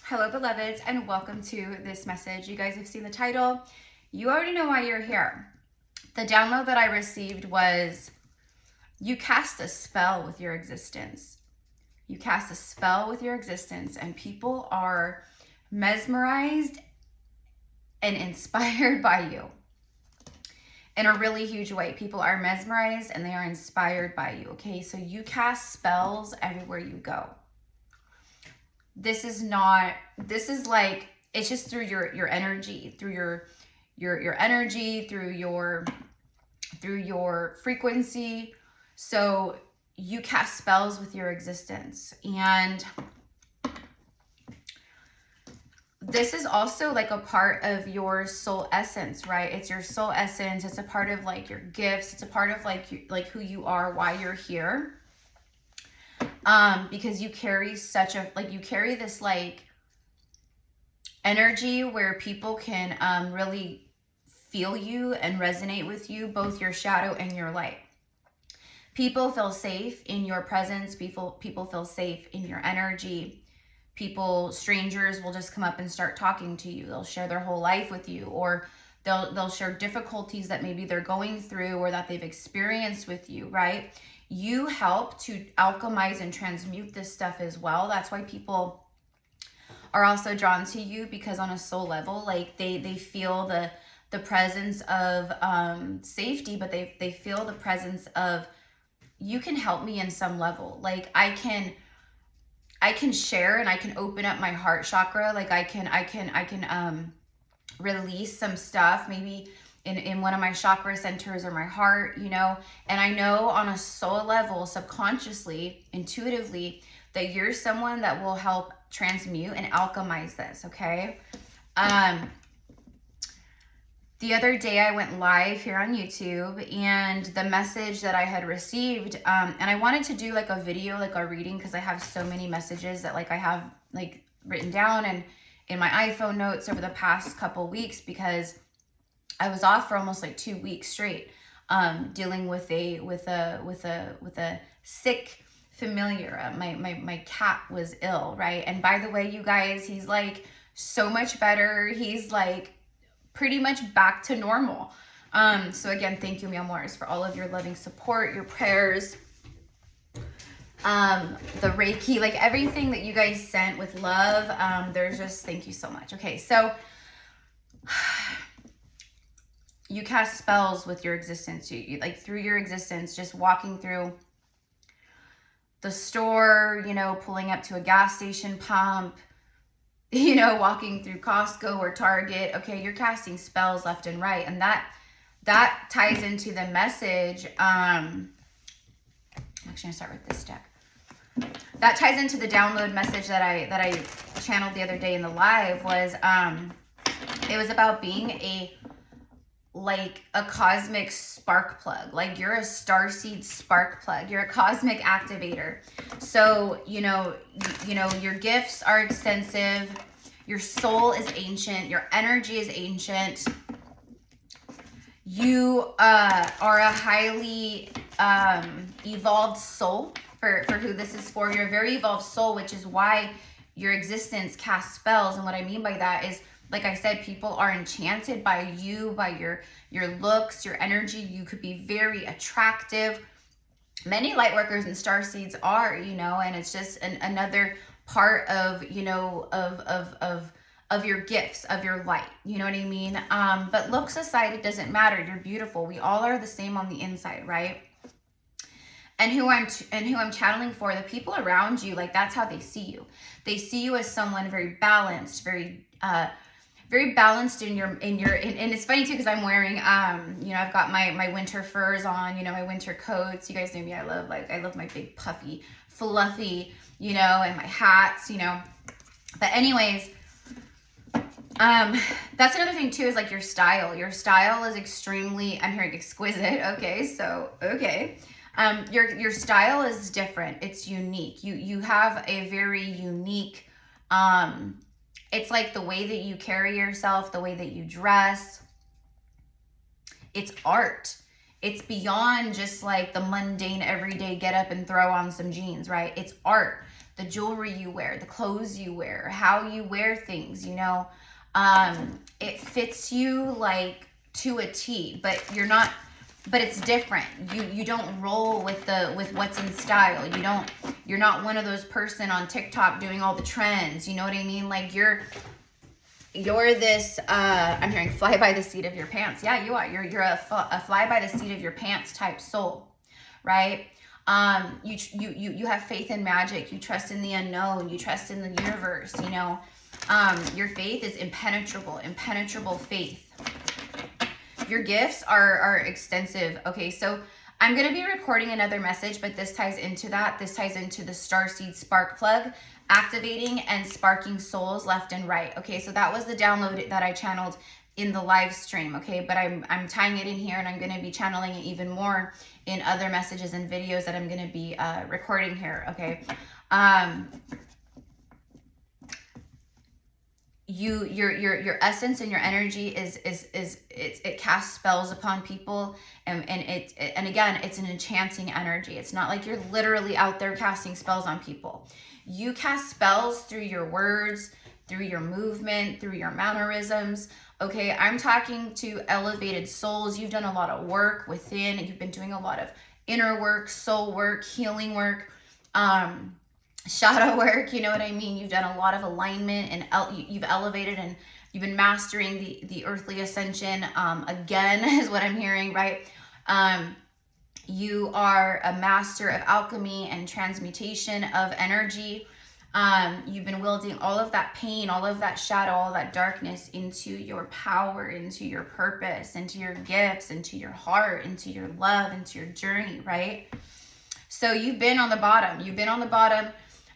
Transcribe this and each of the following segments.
Hello, beloveds, and welcome to this message. You guys have seen the title. You already know why you're here. The download that I received was, you cast a spell with your existence. You cast a spell with your existence, and people are mesmerized and inspired by you in a really huge way. People are mesmerized and they are inspired by you, okay? So you cast spells everywhere you go. This is like, it's just through your energy, through your energy, through your frequency. So you cast spells with your existence. And this is also like a part of your soul essence, right? It's your soul essence. It's a part of like your gifts. It's a part of like who you are, why you're here. Because you carry such a, like, you carry this like energy where people can really feel you and resonate with you, both your shadow and your light. People feel safe in your presence. People feel safe in your energy. Strangers will just come up and start talking to you. They'll share their whole life with you, or they'll share difficulties that maybe they're going through or that they've experienced with you, right? You help to alchemize and transmute this stuff as well. That's why people are also drawn to you, because on a soul level, like they feel the presence of safety, but they feel the presence of, you can help me in some level. Like I can share and I can open up my heart chakra. Like I can release some stuff, maybe in one of my chakra centers or my heart, you know, and I know on a soul level, subconsciously, intuitively, that you're someone that will help transmute and alchemize this, okay? The other day I went live here on YouTube, and the message that I had received, and I wanted to do like a video, like a reading, because I have so many messages that like I have like written down and in my iPhone notes over the past couple weeks, because I was off for almost like 2 weeks straight, dealing with a sick familiar. My cat was ill, right? And by the way, you guys, he's like so much better. He's like pretty much back to normal. So again, thank you, mi amores, for all of your loving support, your prayers, the Reiki, like everything that you guys sent with love. There's just, thank you so much. Okay, so you cast spells with your existence. You like through your existence, just walking through the store, you know, pulling up to a gas station pump, you know, walking through Costco or Target. Okay, you're casting spells left and right, and that ties into the message. I'm actually gonna start with this deck. That ties into the download message that I channeled the other day in the live. Was it was about being a cosmic spark plug. Like you're a starseed spark plug. You're a cosmic activator. So, you know, your gifts are extensive. Your soul is ancient. Your energy is ancient. You are a highly evolved soul for who this is for. You're a very evolved soul, which is why your existence casts spells. And what I mean by that is, like I said, people are enchanted by you, by your looks, your energy. You could be very attractive. Many light workers and starseeds are, you know, and it's just another part of, you know, of your gifts, of your light. You know what I mean? But looks aside, it doesn't matter. You're beautiful. We all are the same on the inside, right? And who I'm channeling for, the people around you, like that's how they see you. They see you as someone very balanced, very balanced in your and it's funny too, because I'm wearing you know, I've got my winter furs on, you know, my winter coats. You guys know me, I love my big puffy fluffy, you know, and my hats, you know. But anyways, that's another thing too, is like your style is extremely, I'm hearing exquisite. Okay, so okay, your style is different. It's unique. You have a very unique it's like the way that you carry yourself, the way that you dress. It's art. It's beyond just like the mundane everyday get up and throw on some jeans, right? It's art. the jewelry you wear, the clothes you wear, how you wear things, you know. It fits you like to a T, but you're not, but it's different. You don't roll with what's in style. You're not one of those person on TikTok doing all the trends. You know what I mean? Like you're this, I'm hearing fly by the seat of your pants. Yeah, you are. You're a fly by the seat of your pants type soul, right? You have faith in magic. You trust in the unknown. You trust in the universe, you know. Your faith is impenetrable faith. Your gifts are extensive. Okay, so I'm going to be recording another message, but this ties into that. This ties into the Starseed Spark Plug, activating and sparking souls left and right. Okay, so that was the download that I channeled in the live stream. Okay, but I'm tying it in here, and I'm going to be channeling it even more in other messages and videos that I'm going to be recording here. Okay. Your essence and your energy it casts spells upon people, and again, it's an enchanting energy. It's not like you're literally out there casting spells on people. You cast spells through your words, through your movement, through your mannerisms. Okay, I'm talking to elevated souls. You've done a lot of work within, and you've been doing a lot of inner work, soul work, healing work, shadow work, you know what I mean? You've done a lot of alignment, and you've elevated, and you've been mastering the earthly ascension, again, is what I'm hearing, right? You are a master of alchemy and transmutation of energy. You've been wielding all of that pain, all of that shadow, all of that darkness into your power, into your purpose, into your gifts, into your heart, into your love, into your journey, right? So you've been on the bottom. You've been on the bottom.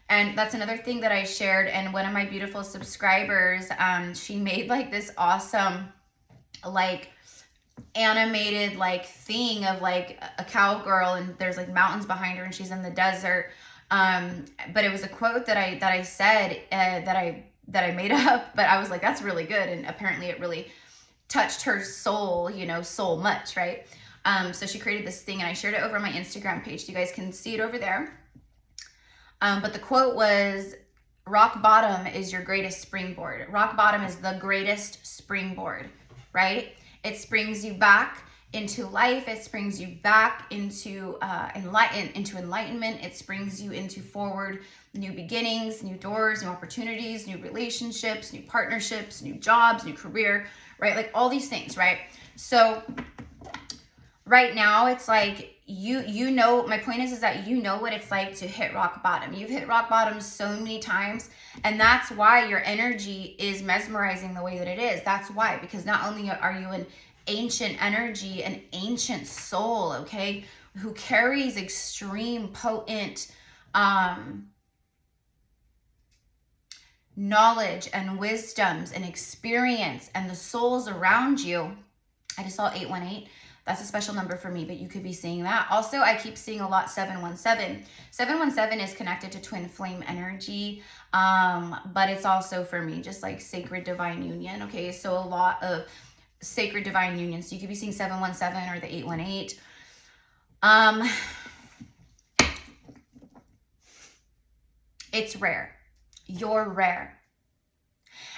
And that's another thing that I shared. And one of my beautiful subscribers, she made like this awesome, like animated like thing of like a cowgirl, and there's like mountains behind her, and she's in the desert. But it was a quote that I said, that I made up, but I was like, that's really good. And apparently it really touched her soul, you know, so much, right? So she created this thing, and I shared it over my Instagram page. You guys can see it over there. But the quote was, rock bottom is your greatest springboard. Rock bottom is the greatest springboard, right? It springs you back into life. It springs you back into enlightenment. It springs you into forward new beginnings, new doors, new opportunities, new relationships, new partnerships, new jobs, new career, right? Like all these things, right? So right now it's like, you know, my point is that you know what it's like to hit rock bottom. You've hit rock bottom so many times, and that's why your energy is mesmerizing the way that it is. That's why, because not only are you an ancient energy, an ancient soul, okay, who carries extreme potent knowledge and wisdoms and experience, and the souls around you. I just saw 818. That's a special number for me, but you could be seeing that. Also, I keep seeing a lot 717. 717 is connected to twin flame energy, but it's also for me just like sacred divine union. Okay, so a lot of sacred divine union. So you could be seeing 717 or the 818. It's rare. You're rare.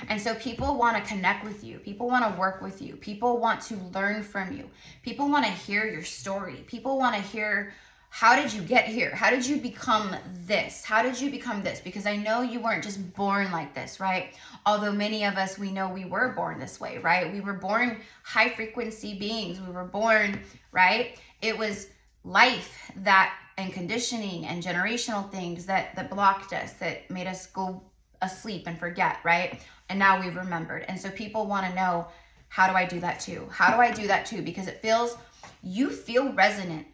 And so people want to connect with you. People want to work with you. People want to learn from you. People want to hear your story. People want to hear, how did you get here? How did you become this? How did you become this? Because I know you weren't just born like this, right? Although many of us, we know we were born this way, right? We were born high frequency beings. We were born, right? It was life that, and conditioning and generational things that blocked us, that made us go asleep and forget, right? And now we've remembered. And so people want to know, how do I do that too? How do I do that too? Because you feel resonant.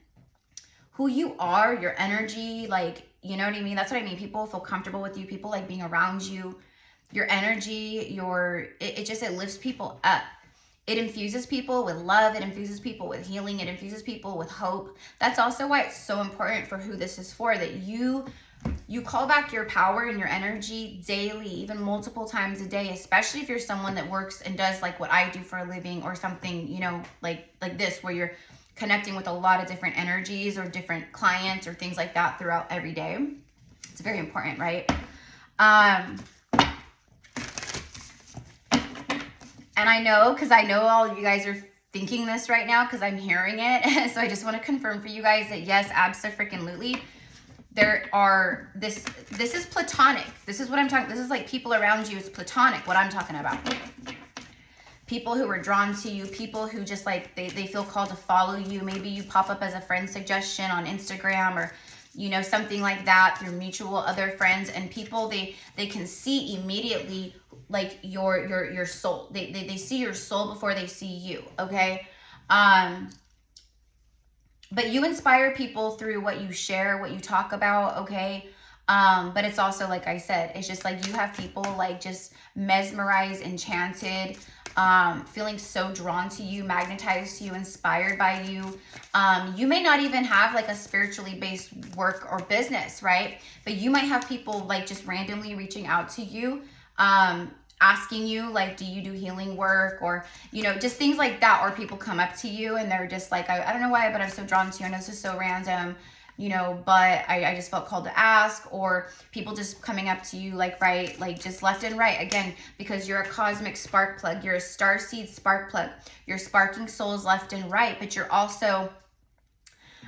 Who you are, your energy, like, you know what I mean? That's what I mean. People feel comfortable with you. People like being around you. Your energy, it lifts people up. It infuses people with love. It infuses people with healing. It infuses people with hope. That's also why it's so important for who this is for, that you call back your power and your energy daily, even multiple times a day, especially if you're someone that works and does like what I do for a living, or something, you know, like this, where you're connecting with a lot of different energies or different clients or things like that throughout every day. It's very important, right? And I know, because I know all of you guys are thinking this right now because I'm hearing it. So I just want to confirm for you guys that yes, abso-freaking-lutely, there are, this is platonic. This is what I'm talking, this is like people around you. It's platonic, what I'm talking about. People who are drawn to you, people who just like, they feel called to follow you. Maybe you pop up as a friend suggestion on Instagram or, you know, something like that through mutual other friends, and people, they can see immediately like your soul. They see your soul before they see you, okay? But you inspire people through what you share, what you talk about, okay? But it's also, like I said, it's just like you have people like just mesmerized, enchanted, feeling so drawn to you, magnetized to you, inspired by you. You may not even have like a spiritually based work or business, right? But you might have people like just randomly reaching out to you, asking you like, do you do healing work, or, you know, just things like that. Or people come up to you and they're just like, I don't know why, but I'm so drawn to you. I know this is so random, you know, but I just felt called to ask. Or people just coming up to you like, right, like just left and right, again, because you're a cosmic spark plug, you're a starseed spark plug, you're sparking souls left and right, but you're also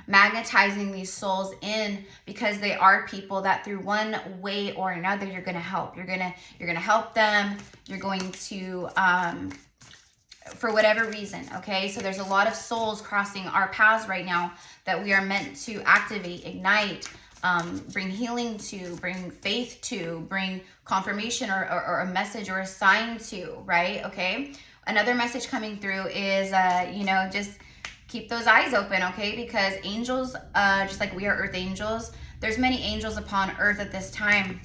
magnetizing these souls in because they are people that through one way or another you're going to help. You're going to help them. You're going to for whatever reason, okay? So there's a lot of souls crossing our paths right now that we are meant to activate, ignite, bring healing to, bring faith to, bring confirmation or a message or a sign to, right? Okay. Another message coming through is, you know, just keep those eyes open, okay? Because angels, just like we are earth angels, there's many angels upon earth at this time.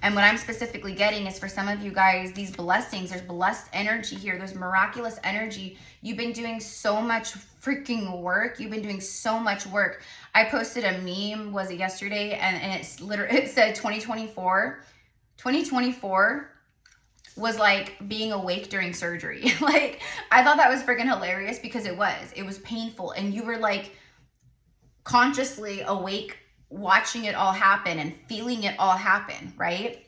And what I'm specifically getting is for some of you guys, these blessings, there's blessed energy here. There's miraculous energy. You've been doing so much freaking work. You've been doing so much work. I posted a meme, was it yesterday? And it's literally, it said 2024. 2024 was like being awake during surgery. Like, I thought that was freaking hilarious because it was painful. And you were like consciously awake, watching it all happen and feeling it all happen, right?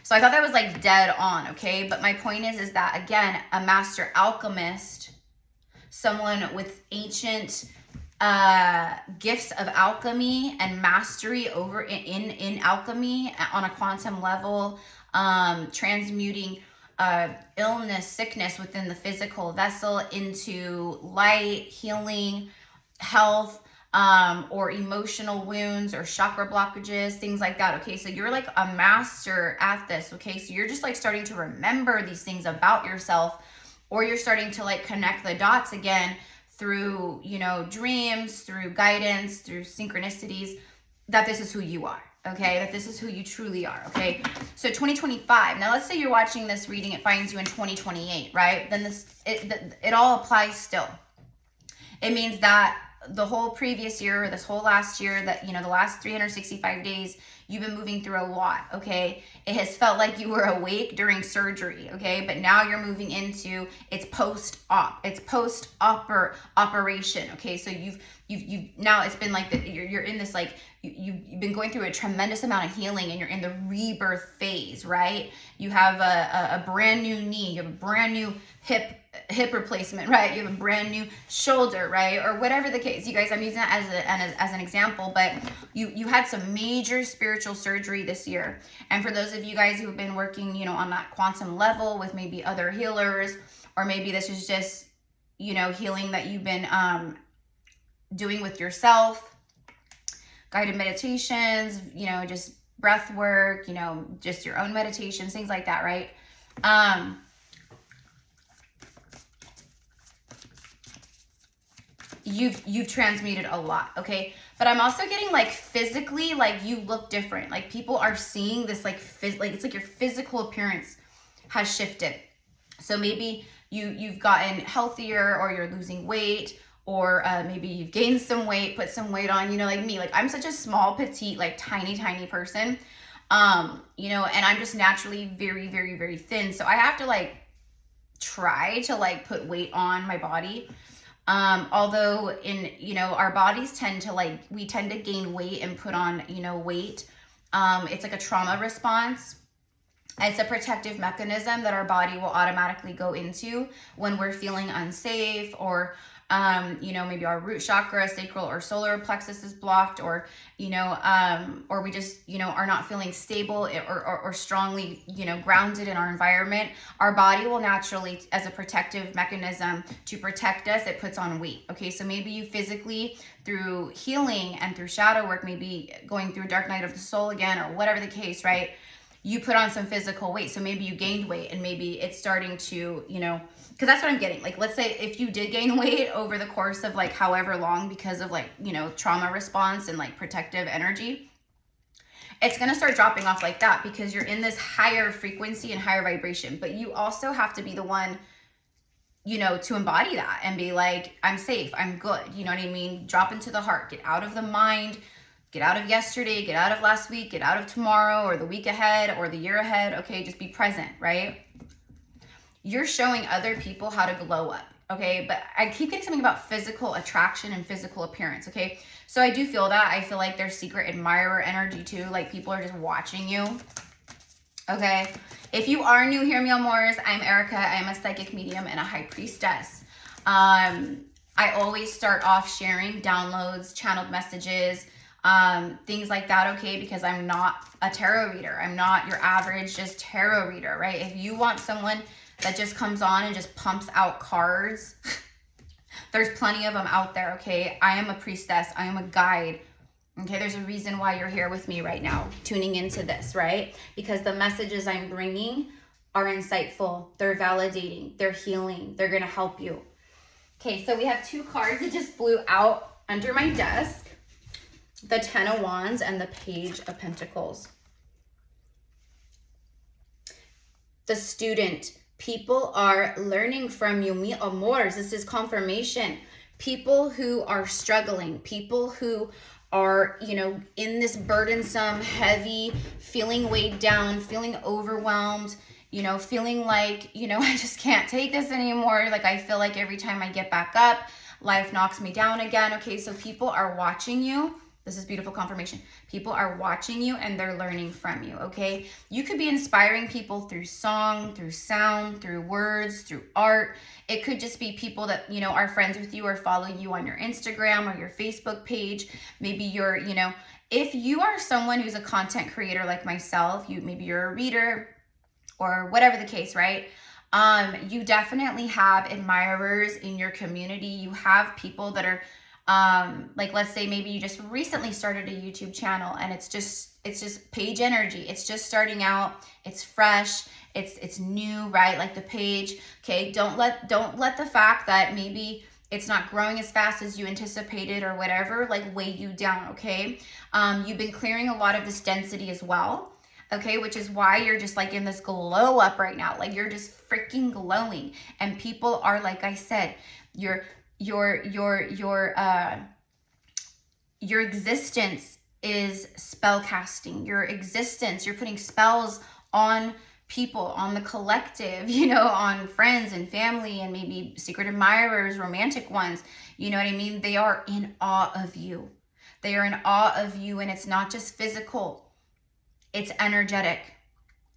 So I thought that was like dead on, okay? But my point is that, again, a master alchemist, someone with ancient gifts of alchemy and mastery over in alchemy on a quantum level, transmuting illness, sickness within the physical vessel into light, healing, health, or emotional wounds or chakra blockages, things like that. Okay, so you're like a master at this. Okay, so you're just like starting to remember these things about yourself, or you're starting to like connect the dots again through, you know, dreams, through guidance, through synchronicities, that this is who you are. Okay, that this is who you truly are. Okay, so 2025. Now let's say you're watching this reading, it finds you in 2028, right? Then it all applies still. It means that the whole previous year, this whole last year, that, you know, the last 365 days, you've been moving through a lot, okay? It has felt like you were awake during surgery, okay? But now you're moving into, it's post-op, it's post-operation, okay? So you've now it's been like, you're in this, like, you've been going through a tremendous amount of healing, and you're in the rebirth phase, right? You have a brand new knee, you have a brand new hip replacement, right? You have a brand new shoulder, right? Or whatever the case. You guys, I'm using that as an example, but you had some major spiritual surgery this year. And for those of you guys who have been working, you know, on that quantum level with maybe other healers, or maybe this is just, you know, healing that you've been doing with yourself, guided meditations, you know, just breath work, you know, just your own meditations, things like that, right? You've transmuted a lot, okay? But I'm also getting like physically, like you look different. Like people are seeing this like it's like your physical appearance has shifted. So maybe you've gotten healthier, or you're losing weight, or maybe you've gained some weight, put some weight on, you know, like me. Like I'm such a small, petite, like tiny person, you know, and I'm just naturally very, very, very thin. So I have to like try to like put weight on my body. Although in, you know, our bodies tend to like, we tend to gain weight and put on, you know, weight. It's like a trauma response. It's a protective mechanism that our body will automatically go into when we're feeling unsafe, or, you know, maybe our root chakra, sacral or solar plexus is blocked, or, you know, or we just, you know, are not feeling stable or strongly, you know, grounded in our environment. Our body will naturally, as a protective mechanism to protect us, it puts on weight. Okay, so maybe you physically, through healing and through shadow work, maybe going through dark night of the soul again, or whatever the case, right? You put on some physical weight. So maybe you gained weight, and maybe it's starting to, you know, because that's what I'm getting. Like, let's say if you did gain weight over the course of like however long, because of like, you know, trauma response and like protective energy, it's going to start dropping off like that, because you're in this higher frequency and higher vibration. But you also have to be the one, you know, to embody that and be like, I'm safe, I'm good. You know what I mean? Drop into the heart, get out of the mind. Get out of yesterday, get out of last week, get out of tomorrow or the week ahead or the year ahead. Okay, just be present, right? You're showing other people how to glow up, okay? But I keep getting something about physical attraction and physical appearance, okay? So I do feel that. I feel like there's secret admirer energy too. Like people are just watching you, okay? If you are new here, mi amores, I'm Erica. I'm a psychic medium and a high priestess. I always start off sharing downloads, channeled messages, things like that, okay? Because I'm not a tarot reader. I'm not your average just tarot reader, right? If you want someone that just comes on and just pumps out cards, there's plenty of them out there, okay? I am a priestess. I am a guide, okay? There's a reason why you're here with me right now, tuning into this, right? Because the messages I'm bringing are insightful. They're validating. They're healing. They're going to help you. Okay, so we have two cards that just flew out under my desk. The Ten of Wands and the Page of Pentacles. The Student. People are learning from you, mi amores. This is confirmation. People who are struggling. People who are, you know, in this burdensome, heavy, feeling weighed down, feeling overwhelmed, you know, feeling like, you know, I just can't take this anymore. Like I feel like every time I get back up, life knocks me down again. Okay, so people are watching you. This is beautiful confirmation. People are watching you and they're learning from you, okay? You could be inspiring people through song, through sound, through words, through art. It could just be people that, you know, are friends with you or follow you on your Instagram or your Facebook page. Maybe you're, you know, if you are someone who's a content creator like myself, maybe you're a reader or whatever the case, right? You definitely have admirers in your community. You have people that are like, let's say maybe you just recently started a YouTube channel and it's just page energy. It's just starting out. It's fresh. It's new, right? Like the page. Okay. Don't let the fact that maybe it's not growing as fast as you anticipated or whatever, like weigh you down. Okay. You've been clearing a lot of this density as well. Okay. Which is why you're just like in this glow up right now. Like you're just freaking glowing, and people are, like I said, your existence is spell casting. Your existence, you're putting spells on people, on the collective, you know, on friends and family and maybe secret admirers, romantic ones. You know what I mean? They are in awe of you. They are in awe of you, and it's not just physical. It's energetic.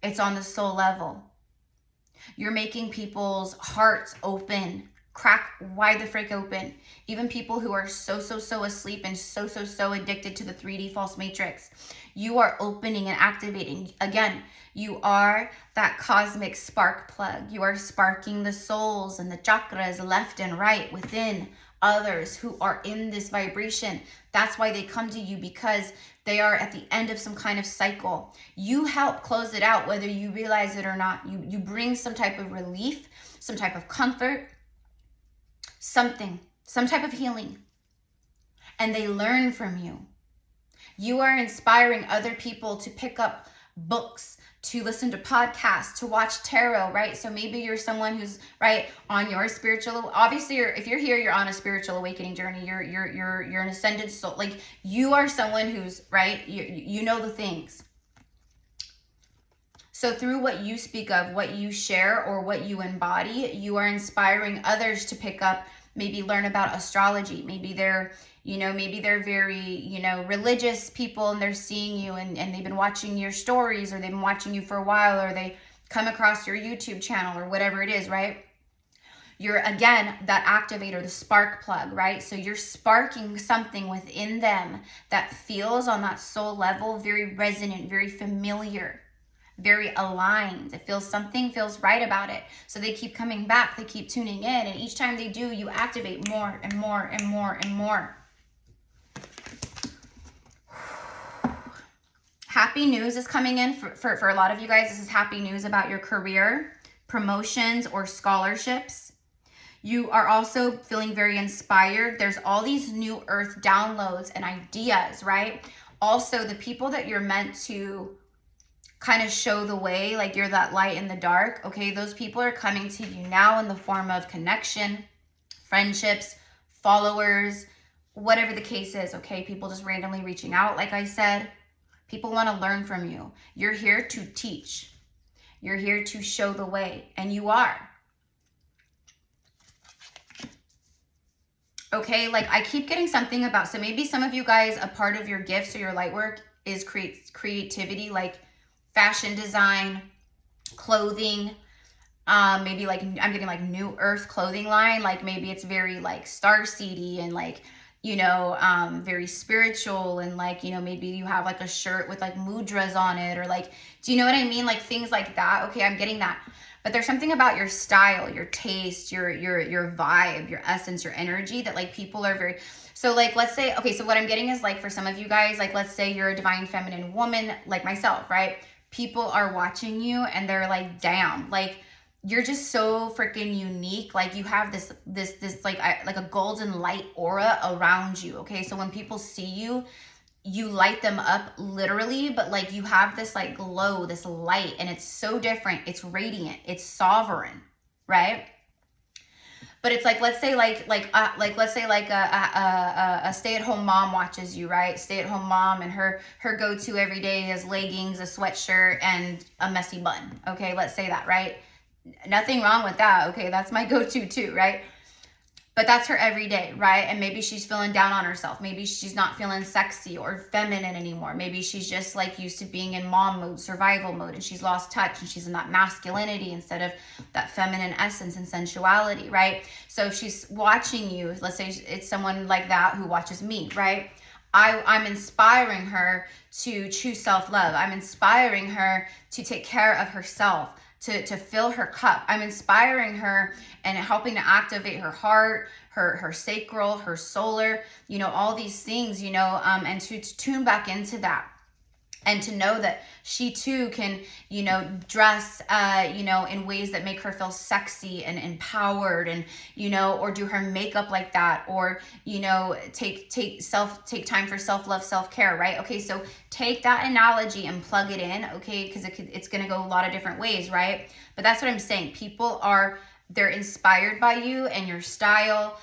It's on the soul level. You're making people's hearts open, crack wide the frick open. Even people who are so asleep and so addicted to the 3D false matrix. You are opening and activating. Again, you are that cosmic spark plug. You are sparking the souls and the chakras left and right within others who are in this vibration. That's why they come to you, because they are at the end of some kind of cycle. You help close it out, whether you realize it or not. You bring some type of relief, some type of comfort, some type of healing, and they learn from you. You are inspiring other people to pick up books, to listen to podcasts, to watch tarot, right? So maybe you're someone who's right on your spiritual, obviously if you're here, you're on a spiritual awakening journey. You're an ascended soul. Like you are someone who's right. You know the things. So through what you speak of, what you share, or what you embody, you are inspiring others to pick up maybe learn about astrology. Maybe they're, you know, maybe they're very, you know, religious people, and they're seeing you, and they've been watching your stories, or they've been watching you for a while, or they come across your YouTube channel, or whatever it is, right? You're, again, that activator, the spark plug, right? So you're sparking something within them that feels on that soul level very resonant, very familiar, very aligned. It feels, something feels right about it. So they keep coming back, they keep tuning in, and each time they do, you activate more and more and more and more. Happy news is coming in for a lot of you guys. This is happy news about your career, promotions, or scholarships. You are also feeling very inspired. There's all these new earth downloads and ideas, right? Also, the people that you're meant to kind of show the way, like you're that light in the dark, okay? Those people are coming to you now in the form of connection, friendships, followers, whatever the case is, okay? People just randomly reaching out, like I said. People want to learn from you. You're here to teach. You're here to show the way, and you are. Okay, like I keep getting something about, so maybe some of you guys, a part of your gifts or your light work is creativity, like fashion design, clothing, maybe like I'm getting like new earth clothing line, like maybe it's very like starseedy and like, you know, very spiritual, and like, you know, maybe you have like a shirt with like mudras on it, or like, do you know what I mean? Like things like that. Okay, I'm getting that. But there's something about your style, your taste, your vibe, your essence, your energy that like people are very, so like, let's say, okay, so what I'm getting is like for some of you guys, like let's say you're a divine feminine woman like myself, right? People are watching you and they're like, damn, like you're just so freaking unique. Like you have this like a golden light aura around you. Okay, so when people see you, you light them up literally, but like you have this like glow, this light, and it's so different. It's radiant, it's sovereign, right? But it's like, let's say let's say like a stay-at-home mom watches you, right? Stay-at-home mom, and her go-to every day is leggings, a sweatshirt, and a messy bun. Okay, let's say that, right? Nothing wrong with that. Okay, that's my go-to too, right? But that's her every day, right? And maybe she's feeling down on herself. Maybe she's not feeling sexy or feminine anymore. Maybe she's just like used to being in mom mode, survival mode, and she's lost touch, and she's in that masculinity instead of that feminine essence and sensuality, right? So if she's watching you, let's say it's someone like that who watches me, right? I'm inspiring her to choose self-love. I'm inspiring her to take care of herself, to fill her cup. I'm inspiring her and helping to activate her heart, her sacral, her solar, you know, all these things, you know, and to tune back into that. And to know that she too can, you know, dress, you know, in ways that make her feel sexy and empowered, and, you know, or do her makeup like that, or, you know, take time for self-love, self-care, right? Okay, so take that analogy and plug it in, okay, because it's going to go a lot of different ways, right? But that's what I'm saying. People they're inspired by you and your style.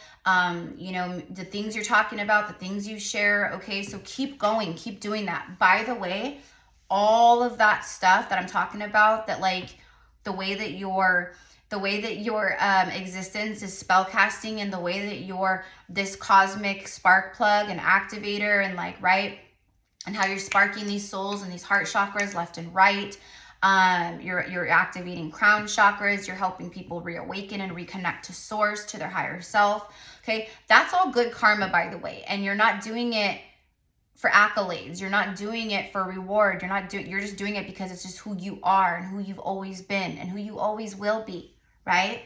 You know, the things you're talking about, the things you share. Okay, so keep going, keep doing that. By the way, all of that stuff that I'm talking about, that like the way that your existence is spell casting, and the way that you're this cosmic spark plug and activator, and like, right, and how you're sparking these souls and these heart chakras left and right. You're activating crown chakras. You're helping people reawaken and reconnect to source, to their higher self. Okay, that's all good karma, by the way. And you're not doing it for accolades. You're not doing it for reward. You're just doing it because it's just who you are and who you've always been and who you always will be, right?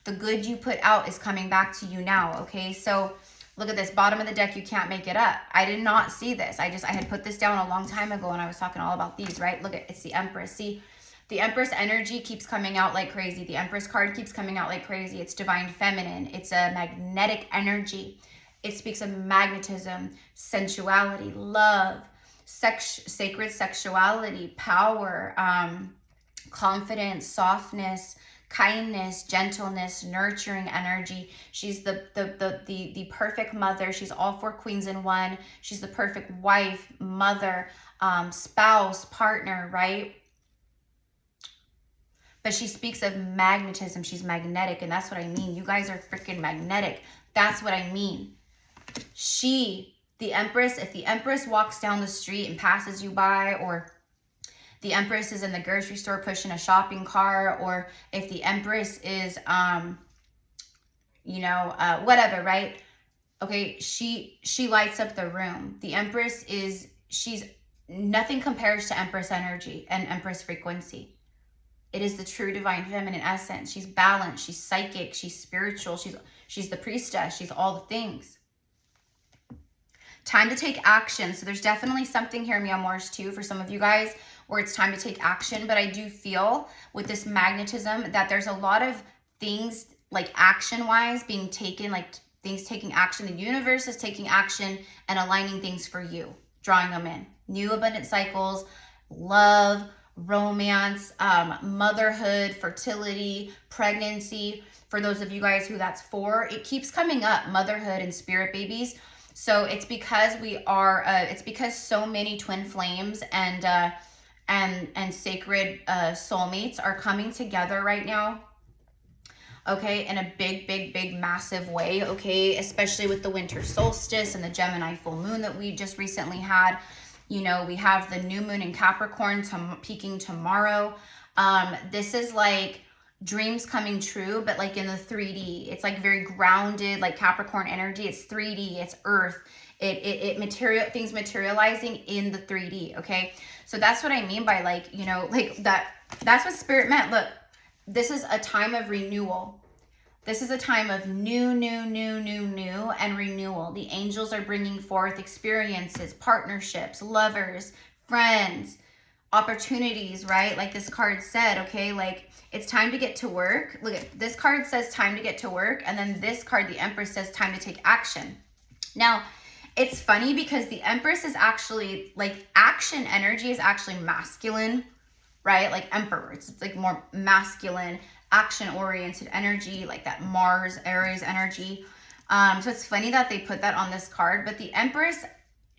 The good you put out is coming back to you now. Okay, so look at this bottom of the deck. You can't make it up. I did not see this. I had put this down a long time ago, and I was talking all about these, right? Look at, it's the Empress. See, the Empress energy keeps coming out like crazy. The Empress card keeps coming out like crazy. It's divine feminine. It's a magnetic energy. It speaks of magnetism, sensuality, love, sacred sexuality, power, confidence, softness, kindness, gentleness, nurturing energy. She's the perfect mother. She's all four queens in one. She's the perfect wife, mother, spouse, partner, right? but she speaks of magnetism. She's magnetic, and that's what I mean. You guys are freaking magnetic. That's what I mean. The Empress, if the Empress walks down the street and passes you by, or the Empress is in the grocery store pushing a shopping cart, or if the Empress is, whatever, right? Okay, she lights up the room. The Empress nothing compares to Empress energy and Empress frequency. It is the true divine feminine essence. She's balanced, she's psychic, she's spiritual, she's the priestess, she's all the things. Time to take action. So there's definitely something here, mi amors, too, for some of you guys, where it's time to take action. But I do feel with this magnetism that there's a lot of things, like action-wise, being taken, like things taking action. The universe is taking action and aligning things for you, drawing them in. New abundant cycles, love, romance, motherhood, fertility, pregnancy. For those of you guys who that's for, it keeps coming up, motherhood and spirit babies. So it's because it's because so many twin flames and sacred soulmates are coming together right now. Okay, in a big, massive way, okay? Especially with the winter solstice and the Gemini full moon that we just recently had. You know, we have the new moon in Capricorn peaking tomorrow. This is like dreams coming true, but like in the 3D. It's like very grounded, like Capricorn energy. It's 3D, it's earth. Things materializing in the 3D, okay? So that's what I mean by like, you know, like that's what spirit meant. Look, this is a time of renewal. This is a time of new, and renewal. The angels are bringing forth experiences, partnerships, lovers, friends, opportunities, right? Like this card said, okay, like it's time to get to work. Look at this card says time to get to work. And then this card, the Empress, says time to take action. Now, it's funny because the Empress is actually like action energy is actually masculine, right? Like Emperor, it's like more masculine, action-oriented energy, like that Mars, Aries energy. So it's funny that they put that on this card, but the Empress,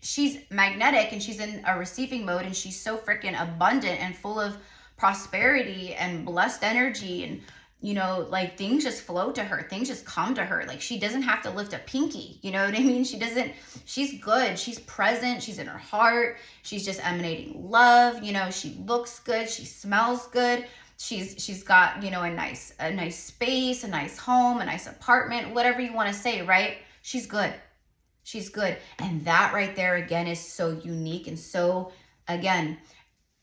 she's magnetic and she's in a receiving mode and she's so freaking abundant and full of prosperity and blessed energy, and you know, like things just flow to her, things just come to her. Like she doesn't have to lift a pinky, you know what I mean? She's good, she's present, she's in her heart, she's just emanating love, you know, she looks good, she smells good. She's got, you know, a nice space, a nice home, a nice apartment, whatever you want to say, right? She's good. She's good. And that right there again is so unique, and so again,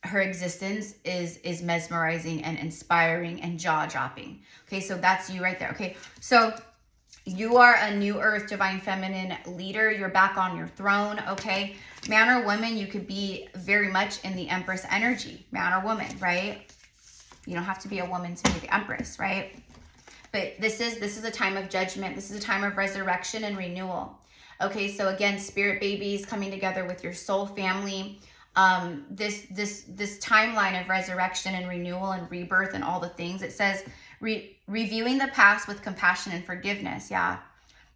her existence is mesmerizing and inspiring and jaw-dropping. Okay, so that's you right there. Okay, so you are a new earth divine feminine leader. You're back on your throne, okay? Man or woman, you could be very much in the Empress energy. Man or woman, right? You don't have to be a woman to be the Empress, right? But this is a time of judgment. This is a time of resurrection and renewal. Okay, so again, spirit babies coming together with your soul family. This timeline of resurrection and renewal and rebirth and all the things. It says reviewing the past with compassion and forgiveness. Yeah.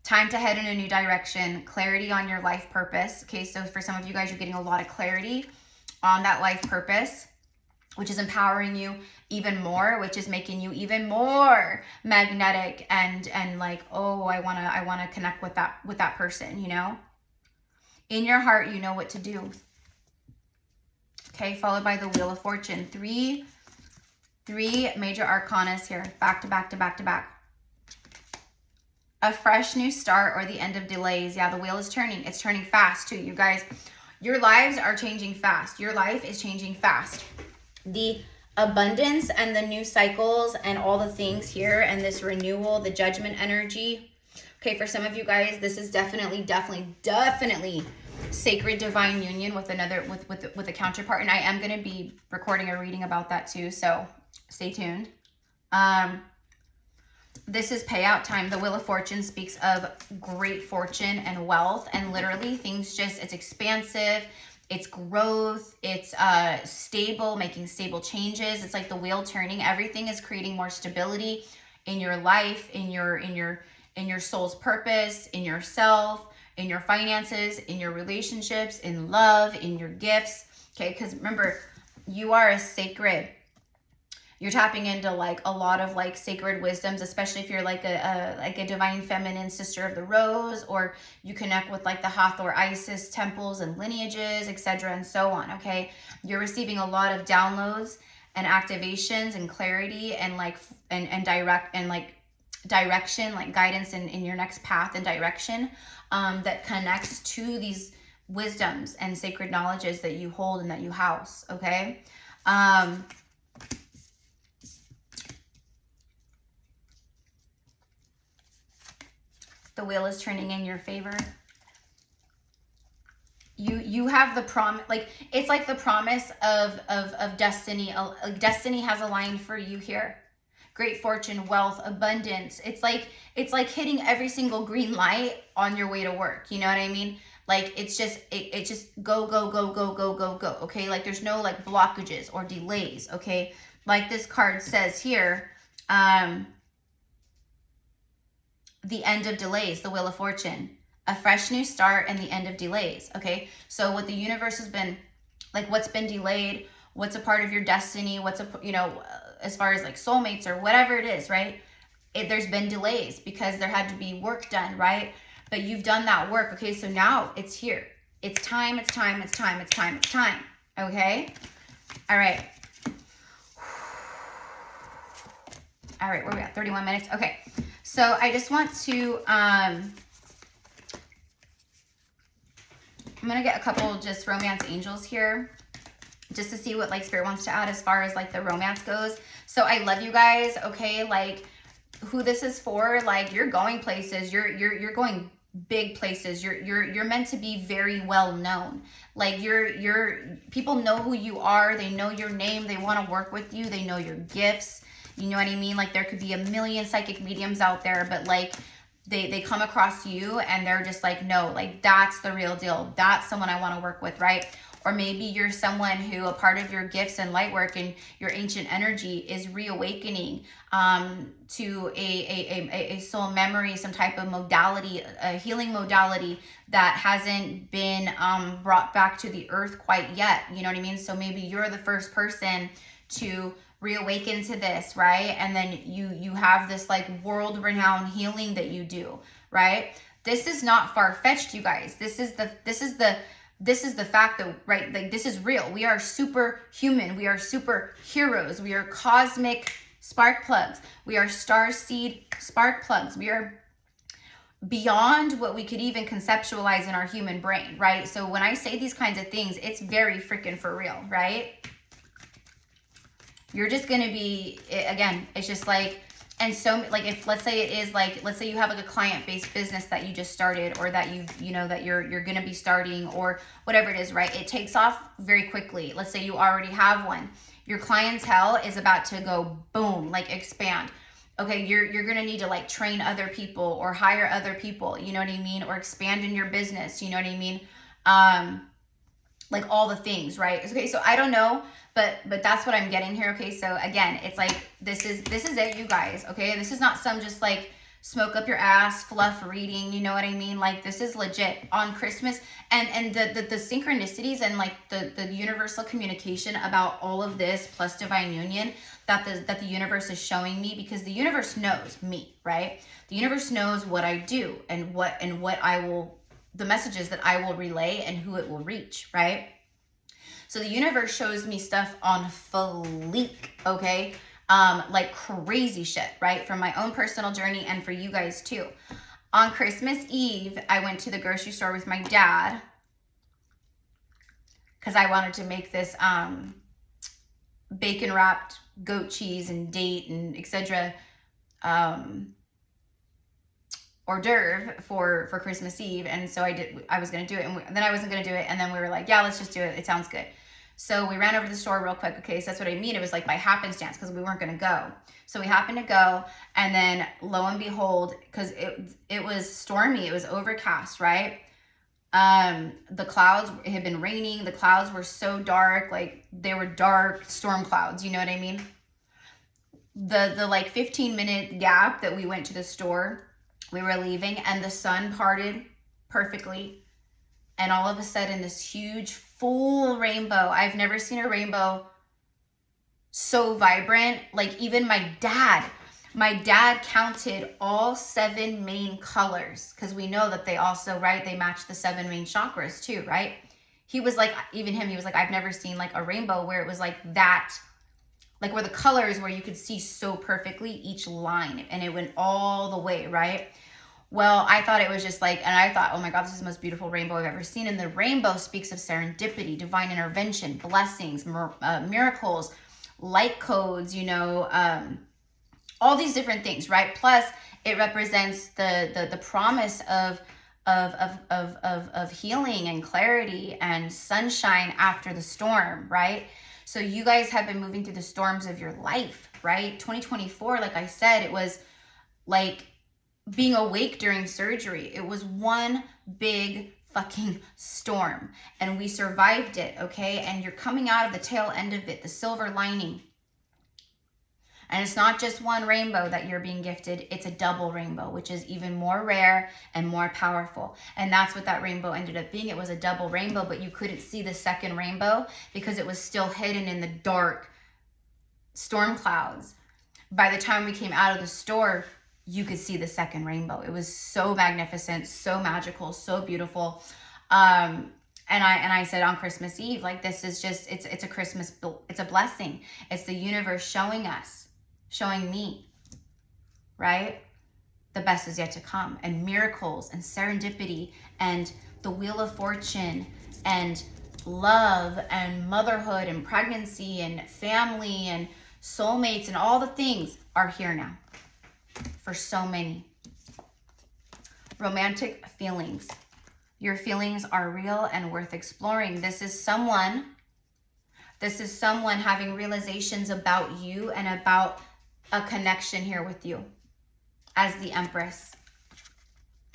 Time to head in a new direction. Clarity on your life purpose. Okay, so for some of you guys, you're getting a lot of clarity on that life purpose, which is empowering you even more, which is making you even more magnetic and like, oh, I wanna connect with that person, you know? In your heart, you know what to do. Okay, followed by the Wheel of Fortune. Three major arcanas here, back to back. A fresh new start or the end of delays. Yeah, the wheel is turning. It's turning fast too, you guys. Your lives are changing fast. Your life is changing fast. The abundance and the new cycles and all the things here and this renewal, the judgment energy. Okay, for some of you guys, this is definitely sacred divine union with another, with a counterpart. And I am going to be recording a reading about that too, so stay tuned. This is payout time. The Wheel of Fortune speaks of great fortune and wealth, and literally things it's expansive. It's growth, it's stable, making stable changes. It's like the wheel turning. Everything is creating more stability in your life, in your soul's purpose, in yourself, in your finances, in your relationships, in love, in your gifts. Okay, because remember, you are a sacred. You're tapping into like a lot of like sacred wisdoms, especially if you're like a divine feminine sister of the rose, or you connect with like the Hathor Isis temples and lineages, etc. and so on. Okay, you're receiving a lot of downloads and activations and clarity and like and direction, like guidance in your next path and direction, that connects to these wisdoms and sacred knowledges that you hold and that you house. Okay. The wheel is turning in your favor. You have the promise, like it's like the promise of destiny. Destiny has aligned for you here. Great fortune, wealth, abundance. It's like hitting every single green light on your way to work. You know what I mean? Like it's just it just go go go go go go go. Okay, like there's no like blockages or delays. Okay, like this card says here, the end of delays, the Wheel of Fortune. A fresh new start and the end of delays. Okay, so what the universe has been, like what's been delayed, what's a part of your destiny, what's as far as like soulmates or whatever it is, right? There's been delays because there had to be work done, right? But you've done that work. Okay, so now it's here. It's time, it's time, it's time, it's time, it's time. Okay, all right. All right, where are we at? 31 minutes. Okay, so I just want to I'm going to get a couple just romance angels here just to see what like spirit wants to add as far as like the romance goes. So I love you guys. Okay. Like who this is for, like you're going places, you're going big places. You're meant to be very well known. Like people know who you are. They know your name. They want to work with you. They know your gifts. You know what I mean? Like there could be a million psychic mediums out there, but like they come across you and they're just like, no, like that's the real deal. That's someone I want to work with, right? Or maybe you're someone who a part of your gifts and light work and your ancient energy is reawakening to a soul memory, some type of modality, a healing modality that hasn't been brought back to the earth quite yet. You know what I mean? So maybe you're the first person to reawaken to this, right? And then you have this like world renowned healing that you do, right? This is not far-fetched, you guys. This is the fact that, right? Like this is real. We are superhuman. We are super heroes. We are cosmic spark plugs. We are star seed spark plugs. We are beyond what we could even conceptualize in our human brain, right? So when I say these kinds of things, it's very freaking for real, right? You're just going to be, again, it's just like, and so like if let's say it is like, let's say you have like a client-based business that you just started or that that you're going to be starting or whatever it is, right? It takes off very quickly. Let's say you already have one. Your clientele is about to go boom, like expand. Okay, you're going to need to like train other people or hire other people, you know what I mean? Or expand in your business, you know what I mean? Like all the things, right? Okay, so I don't know, but that's what I'm getting here. Okay, so again, it's like this is it, you guys. Okay, this is not some just like smoke up your ass fluff reading, you know what I mean? Like this is legit on Christmas, and the synchronicities and like the universal communication about all of this plus divine union that the universe is showing me, because the universe knows me, right? The universe knows what I do and what I will, the messages that I will relay and who it will reach, right? So the universe shows me stuff on fleek, okay? Like crazy shit, right? From my own personal journey and for you guys too. On Christmas Eve, I went to the grocery store with my dad because I wanted to make this bacon wrapped goat cheese and date and etc. Hors d'oeuvre for Christmas Eve. And so I was going to do it, and then I wasn't going to do it. And then we were like, yeah, let's just do it. It sounds good. So we ran over to the store real quick. Okay, so that's what I mean. It was like by happenstance because we weren't going to go. So we happened to go, and then lo and behold, because it was stormy, it was overcast, right? The clouds, it had been raining. The clouds were so dark, like they were dark storm clouds. You know what I mean? The like 15-minute gap that we went to the store, we were leaving, and the sun parted perfectly. And all of a sudden, this huge full rainbow. I've never seen a rainbow so vibrant. Like even my dad counted all 7 main colors, because we know that they also, right, they match the 7 main chakras too, right? He was like, even him, he was like, I've never seen like a rainbow where it was like that, like where the colors, where you could see so perfectly each line and it went all the way, right? Well, I thought it was just like, and I thought, oh my God, this is the most beautiful rainbow I've ever seen. And the rainbow speaks of serendipity, divine intervention, blessings, miracles, light codes, you know, all these different things, right? Plus, it represents the promise of healing and clarity and sunshine after the storm, right? So you guys have been moving through the storms of your life, right? 2024, like I said, it was like being awake during surgery. It was one big fucking storm and we survived it, okay? And you're coming out of the tail end of it, the silver lining. And it's not just one rainbow that you're being gifted, it's a double rainbow, which is even more rare and more powerful. And that's what that rainbow ended up being. It was a double rainbow, but you couldn't see the second rainbow because it was still hidden in the dark storm clouds. By the time we came out of the store, you could see the second rainbow. It was so magnificent, so magical, so beautiful. And I said on Christmas Eve, like, this is just, it's a blessing. It's the universe showing us, showing me, right? The best is yet to come, and miracles and serendipity and the wheel of fortune and love and motherhood and pregnancy and family and soulmates and all the things are here now for so many. Romantic feelings. Your feelings are real and worth exploring. This is someone having realizations about you and about a connection here with you as the Empress.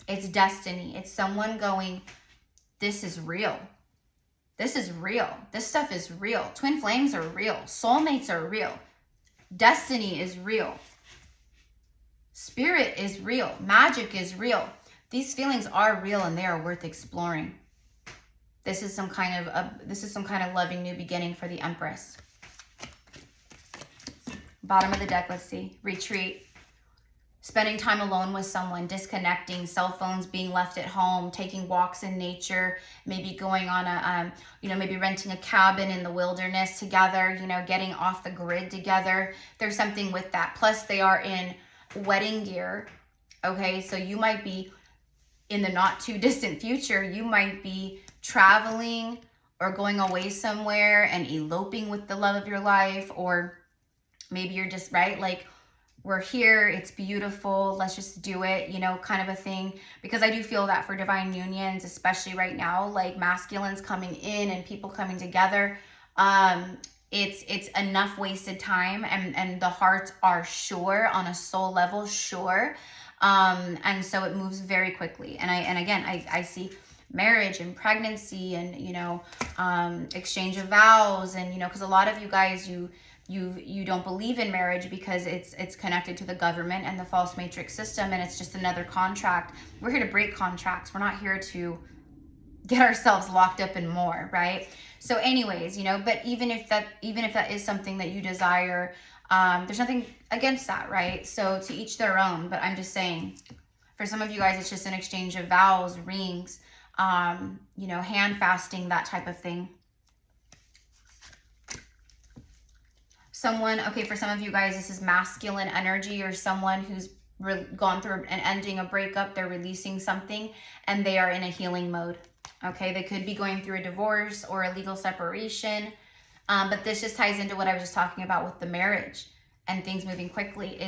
It's destiny. It's someone going, this is real. This is real. This stuff is real. Twin flames are real. Soulmates are real. Destiny is real. Spirit is real. Magic is real. These feelings are real and they are worth exploring. This is some kind of loving new beginning for the Empress. Bottom of the deck, let's see. Retreat. Spending time alone with someone, disconnecting, cell phones being left at home, taking walks in nature, maybe going on a, maybe renting a cabin in the wilderness together, getting off the grid together. There's something with that. Plus they are in wedding gear. Okay, so you might be in the not too distant future, you might be traveling or going away somewhere and eloping with the love of your life, or maybe you're just, right, like, we're here, it's beautiful, let's just do it, kind of a thing. Because I do feel that for divine unions, especially right now, like masculines coming in and people coming together, it's enough wasted time, and the hearts are sure on a soul level, sure. And so it moves very quickly. And again, I see marriage and pregnancy and, exchange of vows, and, because a lot of you guys, you don't believe in marriage because it's connected to the government and the false matrix system, and it's just another contract. We're here to break contracts. We're not here to get ourselves locked up in more, right? So anyways, but even if that is something that you desire, there's nothing against that, right? So to each their own. But I'm just saying, for some of you guys, it's just an exchange of vows, rings, hand fasting, that type of thing. For some of you guys, this is masculine energy, or someone who's gone through an ending, a breakup, they're releasing something, and they are in a healing mode. Okay, they could be going through a divorce or a legal separation, but this just ties into what I was just talking about with the marriage and things moving quickly.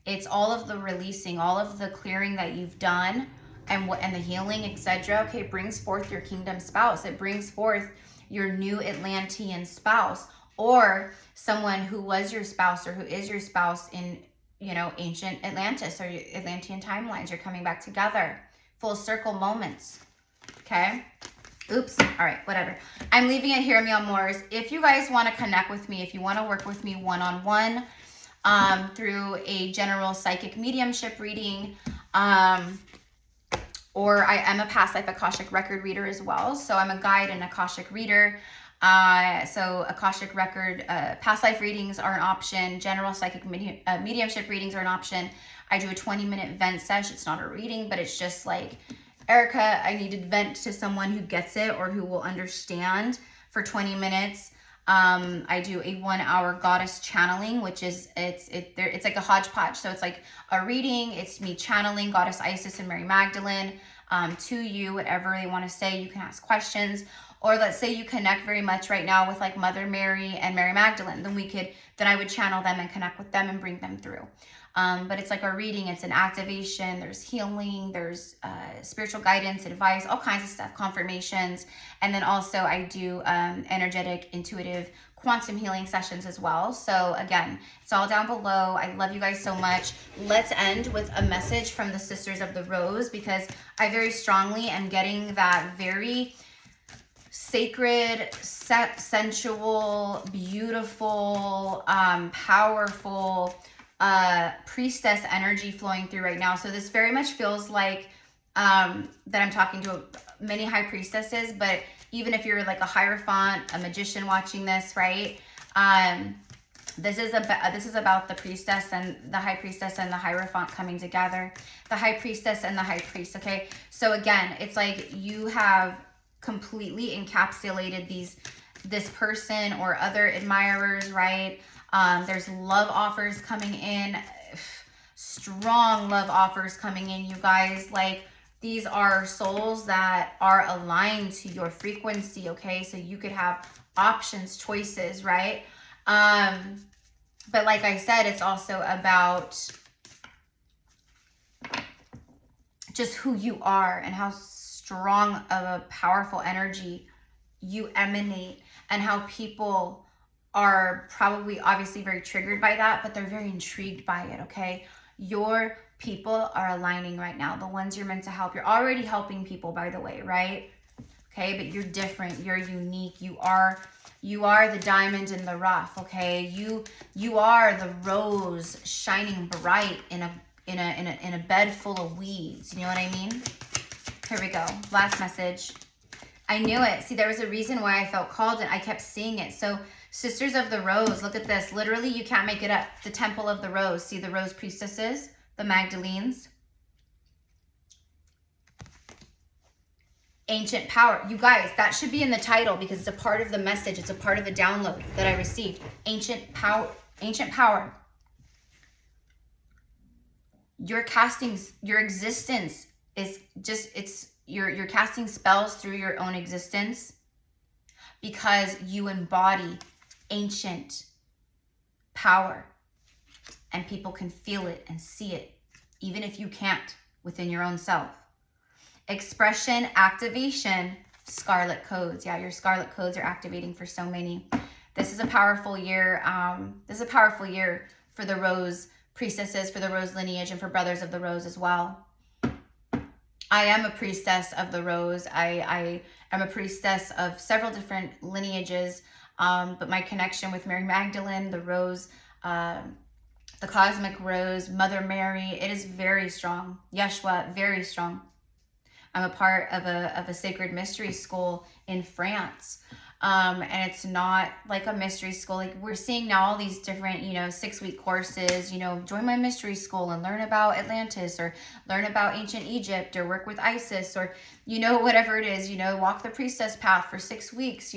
It's all of the releasing, all of the clearing that you've done, and the healing, etc. Okay, it brings forth your kingdom spouse. It brings forth your new Atlantean spouse, or someone who was your spouse or who is your spouse in, ancient Atlantis or Atlantean timelines. You're coming back together. Full circle moments. Okay. Oops. All right. Whatever. I'm leaving it here, Meow Moors. If you guys want to connect with me, if you want to work with me one-on-one through a general psychic mediumship reading, or I am a past life Akashic record reader as well. So I'm a guide and Akashic reader. So Akashic record, past life readings are an option. General psychic mediumship readings are an option. I do a 20-minute vent sesh. It's not a reading, but it's just like, Erica, I need to vent to someone who gets it or who will understand for 20 minutes. I do a 1-hour goddess channeling, which is, it's like a hodgepodge. So it's like a reading. It's me channeling Goddess Isis and Mary Magdalene to you, whatever they want to say. You can ask questions. Or let's say you connect very much right now with like Mother Mary and Mary Magdalene. Then I would channel them and connect with them and bring them through. But it's like a reading, it's an activation, there's healing, there's spiritual guidance, advice, all kinds of stuff, confirmations. And then also I do energetic, intuitive, quantum healing sessions as well. So again, it's all down below. I love you guys so much. Let's end with a message from the Sisters of the Rose, because I very strongly am getting that very sacred, sensual, beautiful, powerful, priestess energy flowing through right now. So this very much feels like that I'm talking to many high priestesses, but even if you're like a hierophant, a magician watching this, right? This is about the priestess and the high priestess and the hierophant coming together, the high priestess and the high priest. Okay, so again, it's like you have completely encapsulated this person or other admirers, right? There's love offers coming in, strong love offers coming in, you guys. Like, these are souls that are aligned to your frequency, okay? So you could have options, choices, right? But like I said, it's also about just who you are and how strong of a powerful energy you emanate, and how people are probably obviously very triggered by that, but they're very intrigued by it, okay? Your people are aligning right now, the ones you're meant to help. You're already helping people, by the way, right? Okay, but you're different, you're unique, you are the diamond in the rough, okay? You are the rose shining bright in a bed full of weeds. You know what I mean? Here we go. Last message. I knew it. See, there was a reason why I felt called and I kept seeing it. So Sisters of the Rose, look at this. Literally, you can't make it up. The Temple of the Rose. See the Rose Priestesses, the Magdalenes. Ancient power. You guys, that should be in the title because it's a part of the message. It's a part of the download that I received. Ancient power. Ancient power. Your existence is just, you're casting spells through your own existence because you embody ancient power, and people can feel it and see it, even if you can't within your own self. Expression, activation, scarlet codes. Yeah, your scarlet codes are activating for so many. This is a powerful year. This is a powerful year for the Rose Priestesses, for the Rose lineage, and for Brothers of the Rose as well. I am a priestess of the Rose. I am a priestess of several different lineages, but my connection with Mary Magdalene, the Rose, the Cosmic Rose, Mother Mary, it is very strong. Yeshua, very strong. I'm a part of a sacred mystery school in France. And it's not like a mystery school. Like, we're seeing now all these different, 6-week courses, join my mystery school and learn about Atlantis, or learn about ancient Egypt, or work with Isis, or, whatever it is, walk the priestess path for 6 weeks,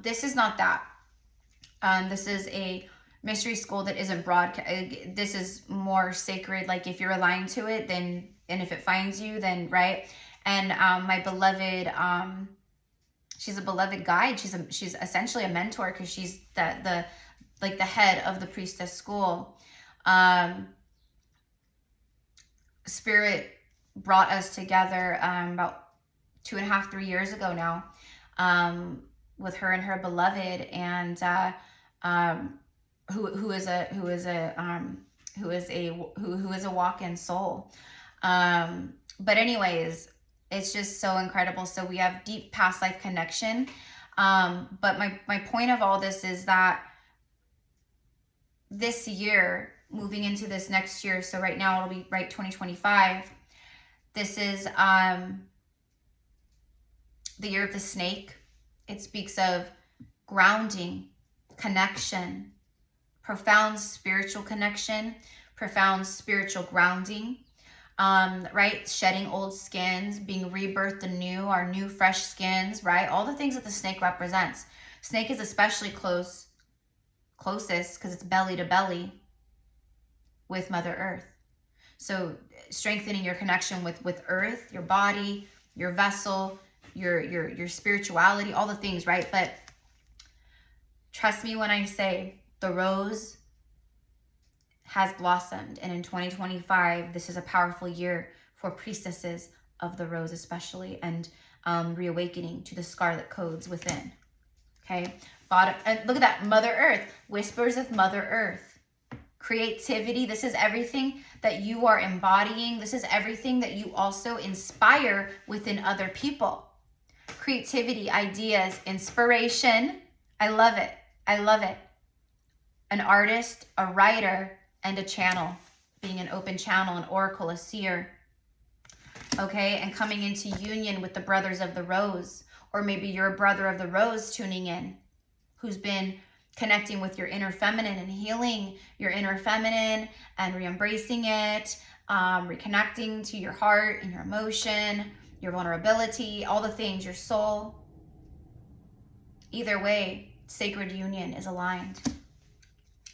this is not that. This is a mystery school that isn't broadcast. This is more sacred. Like, if you're aligned to it, then, and if it finds you, then, right. And, my beloved, she's a beloved guide. She's essentially a mentor, because she's the head of the priestess school. Spirit brought us together about 2.5, 3 years ago now, with her and her beloved, and who is a walk-in soul. But anyways, it's just so incredible. So we have deep past life connection. But my point of all this is that this year, moving into this next year, so right now it'll be 2025. This is the year of the snake. It speaks of grounding, connection, profound spiritual connection, profound spiritual grounding, right? Shedding old skins, being rebirthed anew, our new fresh skins, right? All the things that the snake represents. Snake is especially closest because it's belly to belly with Mother Earth. So strengthening your connection with Earth, your body, your vessel, your spirituality, all the things, right? But trust me when I say the rose has blossomed. And in 2025, this is a powerful year for priestesses of the rose especially, and reawakening to the scarlet codes within. Okay, bottom, and look at that, Mother Earth, whispers of Mother Earth. Creativity, this is everything that you are embodying. This is everything that you also inspire within other people. Creativity, ideas, inspiration. I love it. I love it. An artist, a writer, and a channel. Being an open channel, an oracle, a seer. Okay, and coming into union with the brothers of the rose. Or maybe you're a brother of the rose tuning in, who's been connecting with your inner feminine and healing your inner feminine and re-embracing it, reconnecting to your heart and your emotion, your vulnerability, all the things, your soul. Either way, sacred union is aligned.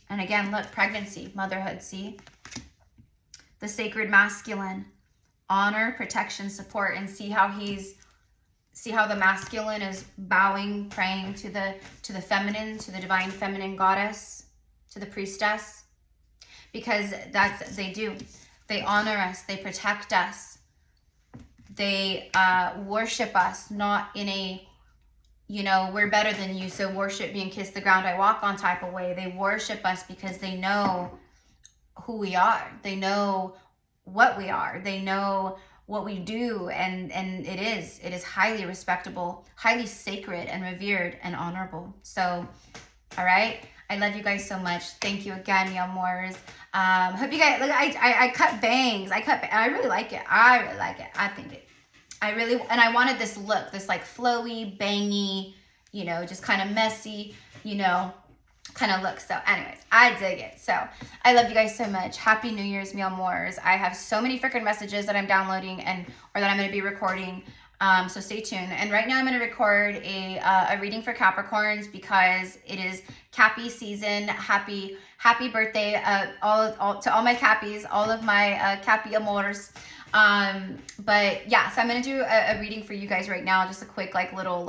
And again, look, pregnancy, motherhood, see? The sacred masculine, honor, protection, support, and see how the masculine is bowing, praying to the feminine, to the divine feminine goddess, to the priestess, because they do. They honor us, they protect us, they worship us, not in a, we're better than you, so worship me and kiss the ground I walk on type of way. They worship us because they know who we are. They know what we are. They know what we do, and it is highly respectable, highly sacred and revered and honorable. So, all right, I love you guys so much. Thank you again, mi amors. Hope you guys look. I cut bangs. I really like it. I wanted this look, this like flowy, bangy, just kind of messy, kind of look. So anyways, I dig it. So I love you guys so much. Happy New Year's, mi amors. I have so many freaking messages that I'm downloading or that I'm going to be recording. So stay tuned. And right now I'm going to record a reading for Capricorns because it is Cappy season. Happy birthday all to all my Cappies, all of my Cappy amors. But yeah, so I'm going to do a reading for you guys right now. Just a quick little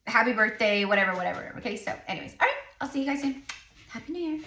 happy birthday, whatever. Okay, so anyways, all right, I'll see you guys soon. Happy New Year.